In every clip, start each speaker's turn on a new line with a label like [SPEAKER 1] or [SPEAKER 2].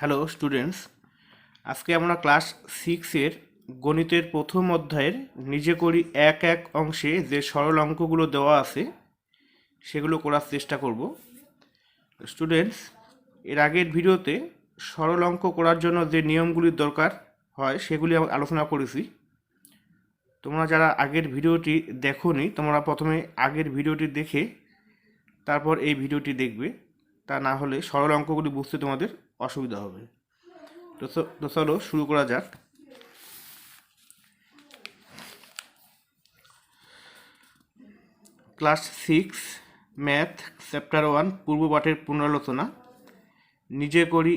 [SPEAKER 1] Hello students, আজকে আমরা class 6-এর গণিতের প্রথম অধ্যায়ের নিজে করি এক এক অংশে যে সরল অঙ্কগুলো দেওয়া আছে সেগুলো করার চেষ্টা করব। স্টুডেন্টস, এর আগের ভিডিওতে সরল অঙ্ক করার জন্য যে নিয়মগুলির দরকার হয় সেগুলি আমি আলোচনা করেছি। তোমরা যারা আগের ভিডিওটি দেখোনি তোমরা প্রথমে আগের ভিডিওটি দেখে তারপর এই ভিডিওটি দেখবে, তা না হলে সরল অঙ্কগুলি বুঝতে তোমাদের অসুবিধা হবে। তো চলো শুরু করা যাক। ক্লাস 6 ম্যাথ চ্যাপ্টার 1 পূর্ব পাঠের পুনরালোচনা। নিজে করি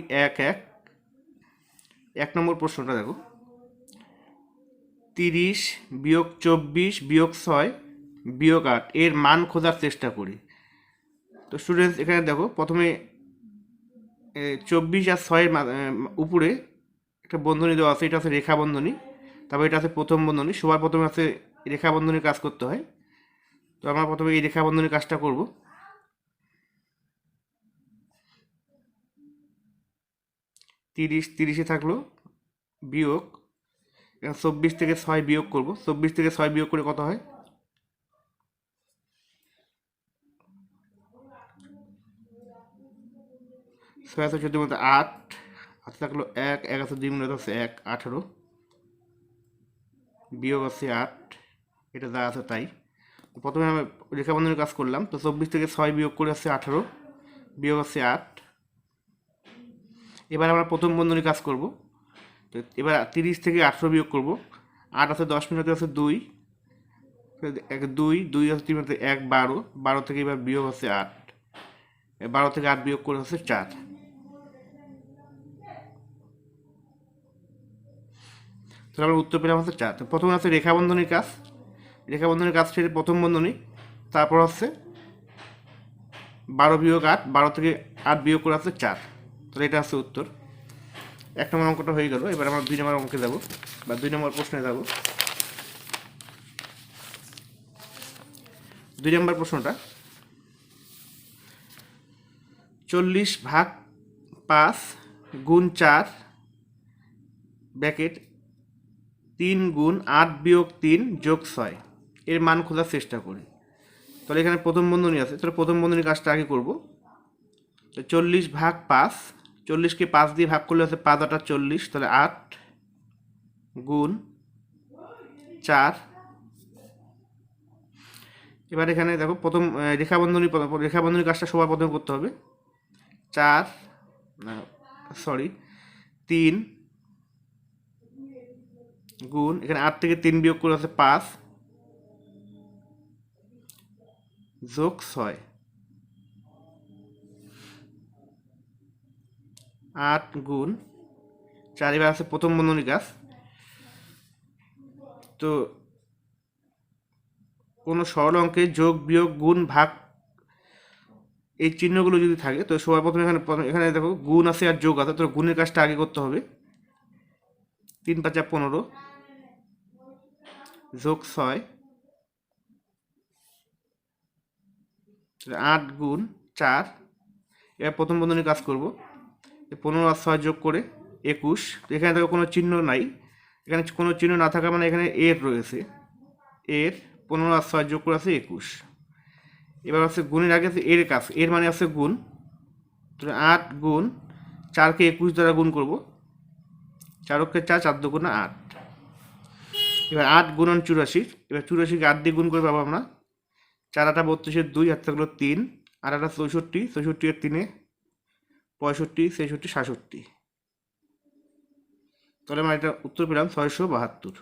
[SPEAKER 1] এক নম্বর প্রশ্নটা দেখো, 30 বিয়োগ 24 বিয়োগ 6 বিয়োগ 8 এর মান খোঁজার চেষ্টা করি। তো স্টুডেন্টস, এখানে দেখো প্রথমে 24 আর 6-এর উপরে একটা বন্ধনী দেওয়া আছে, এটা আছে রেখা বন্ধনী, তারপর এটা আছে প্রথম বন্ধনী। সবার প্রথমে আছে রেখা বন্ধনীর কাজ করতে হয়। তো আমরা প্রথমে এই রেখা বন্ধনীর কাজটা করব। তিরিশে থাকলো বিয়োগ, 24 থেকে 6 বিয়োগ করব। 24 থেকে 6 বিয়োগ করে কত হয়? 6 আছে 14 মধ্যে 8, হাতে থাকলো 1, 1 আছে 2 মিনিট আছে 1, 18 বিয়োগ আছে 8, এটা যা আছে তাই। প্রথমে আমি রেখা বন্ধনীর কাজ করলাম। তো 24 থেকে 6 বিয়োগ করে আছে 18 বিয়োগ আছে 8। এবার আমরা প্রথম বন্ধনীর কাজ করব। তো এবার 30 থেকে 18 বিয়োগ করব। 8 আছে 10 মিনিট আছে 2, 2 আছে 3 মিনিটে 1, 12, 12 থেকে এবার বিয়োগ আছে 8, 12 থেকে 8 বিয়োগ করে হচ্ছে 4। তাহলে আমরা উত্তর পেলাম হচ্ছে 4। তো প্রথমে আছে রেখা বন্ধনীর কাজ, রেখা বন্ধনীর কাজ ছেড়ে প্রথম বন্ধনী, তারপর হচ্ছে 12 বিয়োগ 8, 12 থেকে 8 বিয়োগ করে আছে 4। তাহলে এটা হচ্ছে উত্তর। 1 নম্বর অঙ্কটা হয়ে গেল। এবার আমরা 2 নম্বর অঙ্কে যাব বা 2 নম্বর প্রশ্নে যাব। 2 নম্বর প্রশ্নটা, 40 ভাগ 5 গুণ 4 ব্র্যাকেট 3 গুণ 8 বিয়োগ 3 যোগ 6 এর মান খোঁজার চেষ্টা করি। তাহলে এখানে প্রথম বন্ধনী আছে, তাহলে প্রথম বন্ধনীর কাজটা আগে করব। তো 40 ভাগ 5, 40কে 5 দিয়ে ভাগ করলে হচ্ছে 5 8 40, তাহলে 8 গুণ 4। এবার এখানে দেখো প্রথম রেখা বন্ধনীর কাজটা সবার প্রথমে করতে হবে। 3 গুণ, এখানে 8 থেকে 3 বিয়োগ করে আছে 5 যোগ 6, 8 গুণ 4। এবার আছে প্রথম বন্ধনীর কাজ। তো কোনো সরল অঙ্কে যোগ বিয়োগ গুণ ভাগ এই চিহ্নগুলো যদি থাকে তো সবার প্রথমে এখানে দেখো গুণ আছে আর যোগ আছে, তো গুণের কাজটা আগে করতে হবে। 3 5 15 যোগ 6, 8 গুণ 4। এবার প্রথম বন্ধনীর কাজ করব। 15 আর 6 যোগ করে 21। এখানে দেখো কোনো চিহ্ন নাই, এখানে কোনো চিহ্ন না থাকা মানে এখানে এর রয়েছে, এর 15 আর 6 যোগ করে আছে 21। এবার আছে গুণের আগে আছে এর কাজ, এর মানে আছে গুণ। তাহলে 8 গুণ 4কে 21 দ্বারা গুণ করব। 4 অক্ষে 4, 4 দুগুণে 8। এবার 8 গুণন 84, এবার 84কে 8 দিয়ে গুণ করে পাবো আমরা 4 8 32, 2 হাতে থাকলো 3, 8 8 64, 64 এর 3 65, 66 67। তাহলে আমরা এটা উত্তর পেলাম 672।